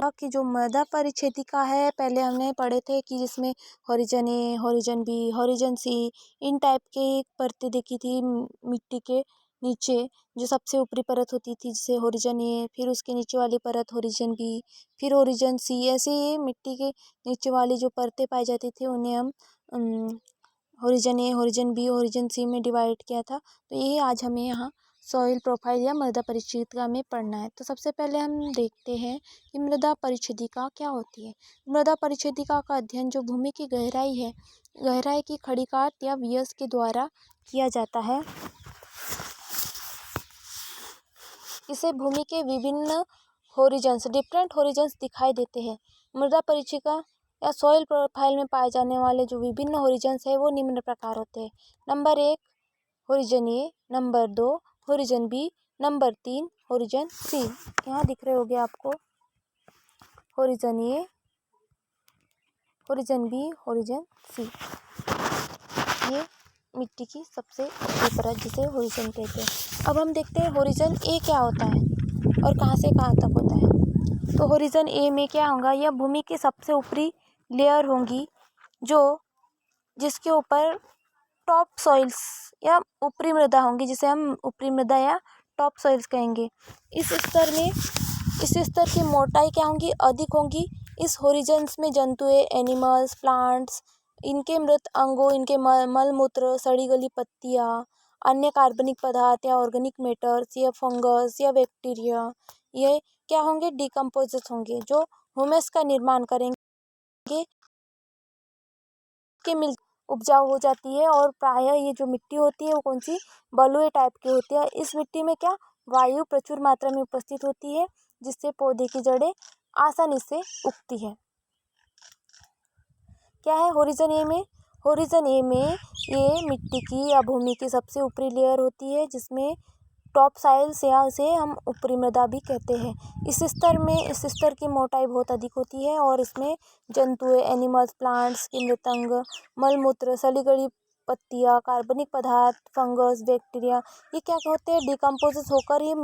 कि जो मृदा परिच्छेदिका है पहले हमने पढ़े थे कि जिसमें horizon A, horizon B, horizon C, in type के परतें देखी थी मिट्टी के नीचे। जो सबसे ऊपरी परत होती थी जिसे होरिजन ए, फिर उसके नीचे वाली परत होरिजन बी, फिर होरिजन सी, ऐसे ही मिट्टी के नीचे वाली जो परतें पाई जाती थी उन्हें हम horizon A, horizon B, horizon सी में डिवाइड किया था। तो ये आज हमें यहाँ सॉइल प्रोफाइल या मृदा परिच्छेदिका में पढ़ना है। तो सबसे पहले हम देखते हैं कि मृदा परिच्छेदिका क्या होती है। मृदा परिच्छेदिका का अध्ययन जो भूमि की गहराई है, गहराई की खड़ीकाट या व्यास के द्वारा किया जाता है। इसे भूमि के विभिन्न होरिजन्स, डिफरेंट होरिजन्स दिखाई देते हैं। मृदा परिच्छेदिका या सॉइल प्रोफाइल में पाए जाने वाले जो विभिन्न होरिजन्स है वो निम्न प्रकार होते हैं। Number 1 horizon A, number 2 horizon B, number 3 horizon C. यहाँ दिख रहे होंगे आपको horizon A, horizon B, horizon C. ये मिट्टी की सबसे ऊपरी परत जिसे होरिजन कहते हैं। अब हम देखते हैं होरिजन ए क्या होता है और कहाँ से कहाँ तक होता है। तो होरिजन ए में क्या होगा, यह भूमि की सबसे ऊपरी लेयर होंगी जो जिसके ऊपर टॉप सॉइल्स या ऊपरी मृदा होंगी, जिसे हम ऊपरी मृदा या टॉप सॉइल्स कहेंगे। इस स्तर की मोटाई क्या होंगी, अधिक होंगी। इस होरिजन्स में जंतुएं, एनिमल्स, प्लांट्स, इनके मृत अंगों, इनके मल मूत्र, सड़ी गली पत्तियाँ, अन्य कार्बनिक पदार्थ या ऑर्गेनिक मैटर्स या फंगस या बैक्टीरिया, ये क्या होंगे, डिकम्पोजेस होंगे, जो ह्यूमस का निर्माण करेंगे के मिल उपजाऊ हो जाती है। और प्रायः ये जो मिट्टी होती है वो कौन सी, बलुए टाइप की होती है। इस मिट्टी में क्या, वायु प्रचुर मात्रा में उपस्थित होती है, जिससे पौधे की जड़ें आसानी से उगती है। क्या है होरिजन ए में, होरिजन ए में ये मिट्टी की या भूमि की सबसे ऊपरी लेयर होती है, जिसमें टॉप सॉइल्स या उसे हम ऊपरी मृदा भी कहते हैं। इस स्तर की मोटाई बहुत अधिक होती है और इसमें जंतुएं, एनिमल्स, प्लांट्स के मृतंग, मलमूत्र, सड़ी गली पत्तियाँ, कार्बनिक पदार्थ, फंगस, बैक्टीरिया, ये क्या होते हैं, डिकम्पोज होकर ये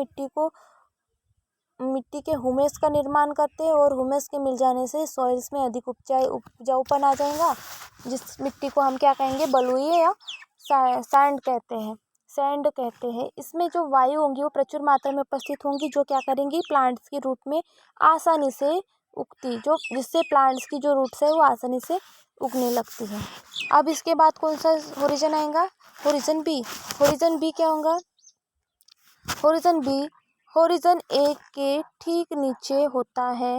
मिट्टी के ह्यूमस का निर्माण करते हैं। और ह्यूमस के मिल जाने से सॉइल्स में अधिक उपजाऊपन आ जाएगा, जिस मिट्टी को हम क्या कहेंगे, बलुई या सैंड कहते हैं। इसमें जो वायु होंगी वो प्रचुर मात्रा में उपस्थित होंगी, जो क्या करेंगी, प्लांट्स की रूट में आसानी से उगती, जो जिससे प्लांट्स की जो रूट्स है वो आसानी से उगने लगती है। अब इसके बाद कौन सा होरिजन आएगा, होरिजन बी। होरिजन बी क्या होगा, होरिजन बी होरिजन ए के ठीक नीचे होता है।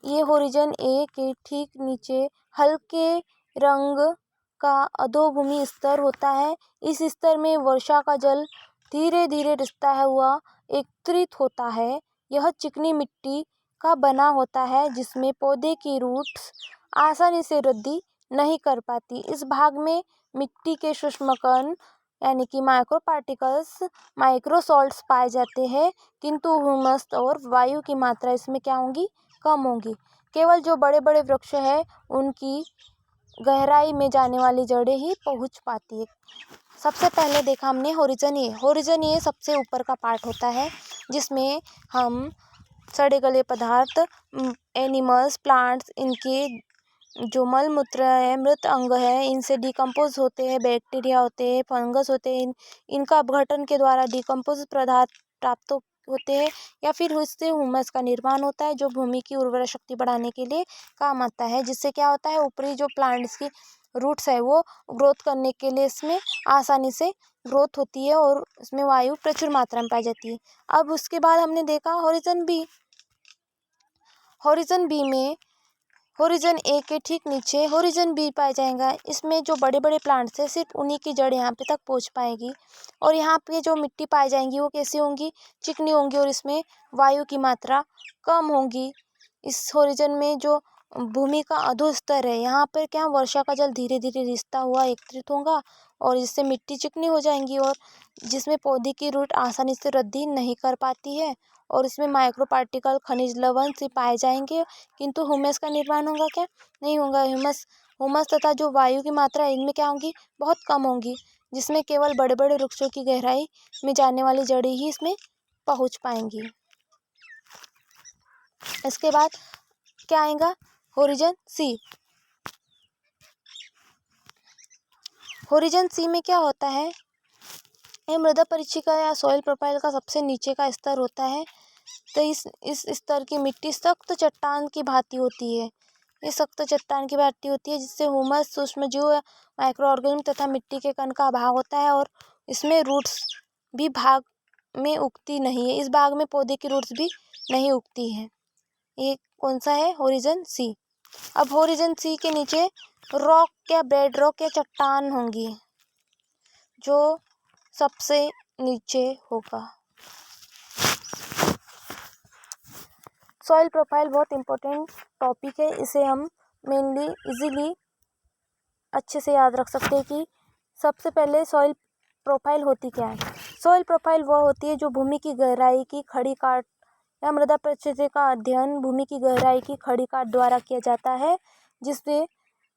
ये होरिजन ए के ठीक नीचे हल्के रंग का अधोभूमि स्तर होता है। इस स्तर में वर्षा का जल धीरे धीरे रिसता हुआ एकत्रित होता है। यह चिकनी मिट्टी का बना होता है, जिसमें पौधे की रूट्स आसानी से वृद्धि नहीं कर पाती। इस भाग में मिट्टी के सूक्ष्म कण यानी कि माइक्रो पार्टिकल्स, माइक्रोसॉल्ट्स पाए जाते हैं, किंतु ह्यूमस और वायु की मात्रा इसमें क्या होंगी, कम होंगी। केवल जो बड़े बड़े वृक्ष हैं उनकी गहराई में जाने वाली जड़ें ही पहुंच पाती है। सबसे पहले देखा हमने होरिजन ए। होरिजन ए सबसे ऊपर का पार्ट होता है, जिसमें हम सड़े गले पदार्थ, एनिमल्स, प्लांट्स, इनके जो मल मूत्र है, मृत अंग है, इनसे डिकम्पोज होते हैं, बैक्टीरिया होते हैं, फंगस होते हैं, इनका अपघटन के द्वारा डिकम्पोज पदार्थ प्राप्त होते हैं, या फिर इससे ह्यूमस का निर्माण होता है, जो भूमि की उर्वरा शक्ति बढ़ाने के लिए काम आता है। जिससे क्या होता है, ऊपरी जो प्लांट्स की रूट्स है वो ग्रोथ करने के लिए इसमें आसानी से ग्रोथ होती है और इसमें वायु प्रचुर मात्रा में पाई जाती है। अब उसके बाद हमने देखा होरिजन बी। होरिजन बी में होरिजन ए के ठीक नीचे होरिजन बी पाया जाएगा। इसमें जो बड़े बड़े प्लांट्स हैं सिर्फ उन्हीं की जड़ यहाँ पे तक पहुँच पाएगी, और यहाँ पे जो मिट्टी पाई जाएंगी वो कैसी होंगी, चिकनी होंगी, और इसमें वायु की मात्रा कम होगी। इस होरिजन में जो भूमि का अधोस्तर है, यहाँ पर क्या वर्षा का जल धीरे धीरे रिसता हुआ एकत्रित होगा, और इससे मिट्टी चिकनी हो जाएंगी, और जिसमें पौधे की रूट आसानी से वृद्धि नहीं कर पाती है, और इसमें माइक्रो पार्टिकल, खनिज लवण से पाए जाएंगे, किंतु ह्यूमस का निर्माण होगा क्या, नहीं होगा। ह्यूमस तथा जो वायु की मात्रा है इनमें क्या होंगी, बहुत कम होंगी, जिसमें केवल बड़े बड़े वृक्षों की गहराई में जाने वाली जड़ें ही इसमें पहुँच पाएंगी। इसके बाद क्या आएगा, होरिजन सी। होरिजन सी में क्या होता है, ये मृदा परिचिका या सॉइल प्रोफाइल का सबसे नीचे का स्तर होता है। तो इस स्तर की मिट्टी सख्त चट्टान की भांति होती है। ये सख्त चट्टान की भांति होती है जिससे ह्यूमस, सूक्ष्मजीव, माइक्रो ऑर्गेनिज्म तथा मिट्टी के कण का अभाव होता है और इसमें रूट्स भी भाग में उगती नहीं है। इस भाग में पौधे की रूट्स भी नहीं उगती है। ये कौन सा है, होरिजन सी। अब होरिजन सी के नीचे रॉक या बेड रॉक या चट्टान होंगी जो सबसे नीचे होगा। सॉइल प्रोफाइल बहुत इम्पोर्टेंट टॉपिक है। इसे हम मेनली इजीली अच्छे से याद रख सकते हैं कि सबसे पहले सॉइल प्रोफाइल होती क्या है। सॉइल प्रोफाइल वह होती है जो भूमि की गहराई की खड़ी काट या मृदा परिस्थिति का अध्ययन भूमि की गहराई की खड़ी काट द्वारा किया जाता है, जिसमें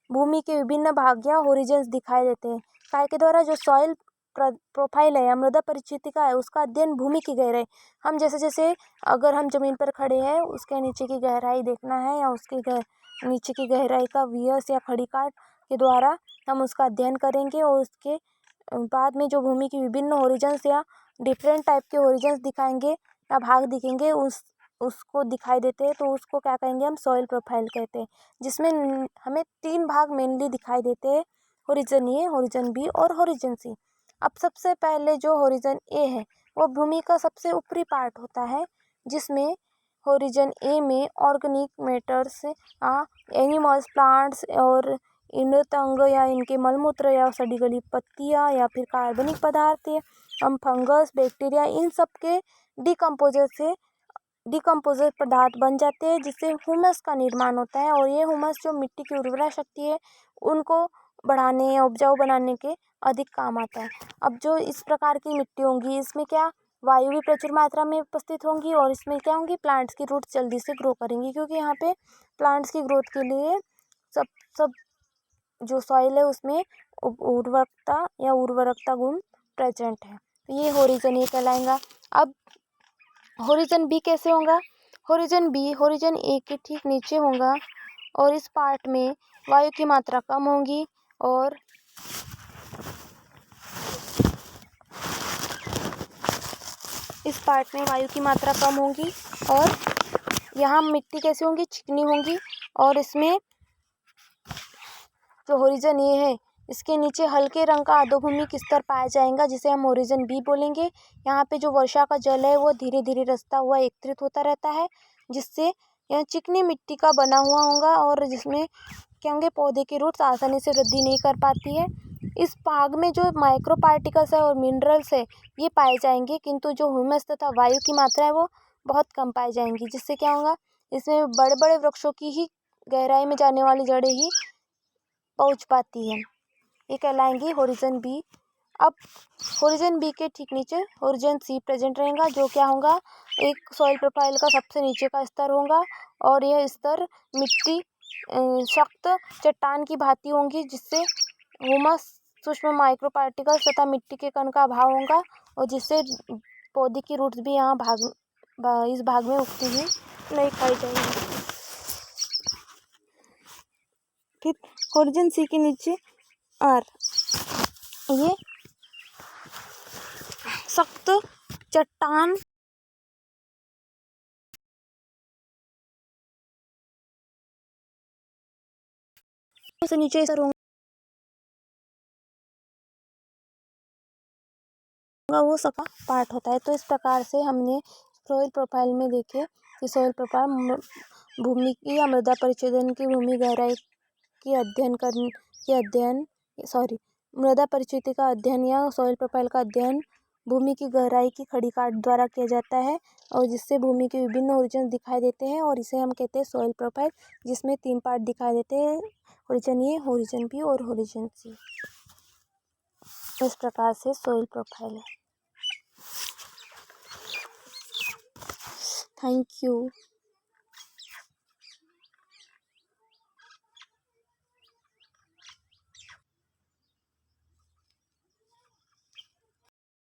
भूमि के विभिन्न भाग या होरिजन्स दिखाई देते हैं। काय के द्वारा जो सॉइल प्रोफाइल है या मृदा परिचितिका है उसका अध्ययन भूमि की गहराई, हम जैसे अगर हम जमीन पर खड़े हैं उसके नीचे की गहराई देखना है या उसके नीचे की गहराई का व्यास या खड़ी काट के द्वारा हम उसका अध्ययन करेंगे और उसके बाद में जो भूमि की विभिन्न होरिजन्स या डिफरेंट टाइप के होरिजन्स दिखाएंगे या भाग दिखेंगे उसको दिखाई देते हैं, तो उसको क्या कहेंगे, हम सॉइल प्रोफाइल कहते हैं। जिसमें हमें 3 भाग मेनली दिखाई देते हैं, होरिजन ए, होरिजन बी और होरिजन सी। अब सबसे पहले जो होरिजन ए है वो भूमि का सबसे ऊपरी पार्ट होता है, जिसमें होरिजन ए में ऑर्गेनिक मैटर्स, एनिमल्स, प्लांट्स और इनृत अंग या इनके मलमूत्र या सड़ी गली पत्तियां या फिर कार्बनिक पदार्थ, हम फंगस, बैक्टीरिया, इन सब के डिकम्पोजर पदार्थ बन जाते हैं जिससे ह्यूमस का निर्माण होता है। और ये ह्यूमस जो मिट्टी की उर्वरा शक्ति है उनको बढ़ाने या उपजाऊ बनाने के अधिक काम आता है। अब जो इस प्रकार की मिट्टी होंगी इसमें क्या, वायु भी प्रचुर मात्रा में उपस्थित होंगी और इसमें क्या होंगी, प्लांट्स की रूट्स जल्दी से ग्रो करेंगी, क्योंकि यहाँ पे प्लांट्स की ग्रोथ के लिए सब जो सॉइल है उसमें उर्वरकता गुण प्रेजेंट है। तो ये होरिजन ए कहलाएगा। अब होरिजन बी कैसे होगा, होरिजन बी होरिजन ए के ठीक नीचे होगा और इस पार्ट में वायु की मात्रा कम होगी और यहाँ मिट्टी कैसी होंगी, चिकनी होंगी। और इसमें जो होरिजन ए है इसके नीचे हल्के रंग का अधोभूमिक स्तर पाया जाएगा जिसे हम होरिजन बी बोलेंगे। यहाँ पे जो वर्षा का जल है वो धीरे धीरे रसता हुआ एकत्रित होता रहता है, जिससे यह चिकनी मिट्टी का बना हुआ होगा और जिसमें क्या होंगे, पौधे की रूट्स आसानी से वृद्धि नहीं कर पाती है। इस भाग में जो माइक्रो पार्टिकल्स है और मिनरल्स है ये पाए जाएंगे, किंतु जो ह्यूमस तथा वायु की मात्रा है वो बहुत कम पाई जाएंगी, जिससे क्या होगा, इसमें बड़े बड़े वृक्षों की ही गहराई में जाने वाली जड़ें ही पहुँच पाती है। ये कहलाएंगी होरिजन बी। अब होरिजन बी के ठीक नीचे होरिजन सी प्रेजेंट रहेगा, जो क्या होगा, एक सॉइल प्रोफाइल का सबसे नीचे का स्तर होगा और यह स्तर मिट्टी सख्त चट्टान की भांति होंगी, जिससे ह्यूमस, सूक्ष्म माइक्रो पार्टिकल्स तथा मिट्टी के कण का अभाव होगा और जिससे पौधे की रूट्स भी यहाँ इस भाग में उगती हुई नहीं पाई जाएगी। फिर होरिजन सी के नीचे आर, ये सख्त चट्टान से नीचे होगा, वो सका पार्ट होता है। तो इस प्रकार से हमने सॉइल प्रोफाइल में देखे कि सॉइल प्रोफाइल भूमि की या मृदा परिच्छेदन की भूमि गहराई की मृदा परिचिति का अध्ययन या सॉइल प्रोफाइल का अध्ययन भूमि की गहराई की खड़ी काट द्वारा किया जाता है और जिससे भूमि के विभिन्न होरिजन दिखाई देते हैं और इसे हम कहते हैं सॉइल प्रोफाइल, जिसमें 3 पार्ट दिखाई देते हैं, होरिजन ए, होरिजन बी और होरिजन सी। इस प्रकार से सॉइल प्रोफाइल है। Thank you.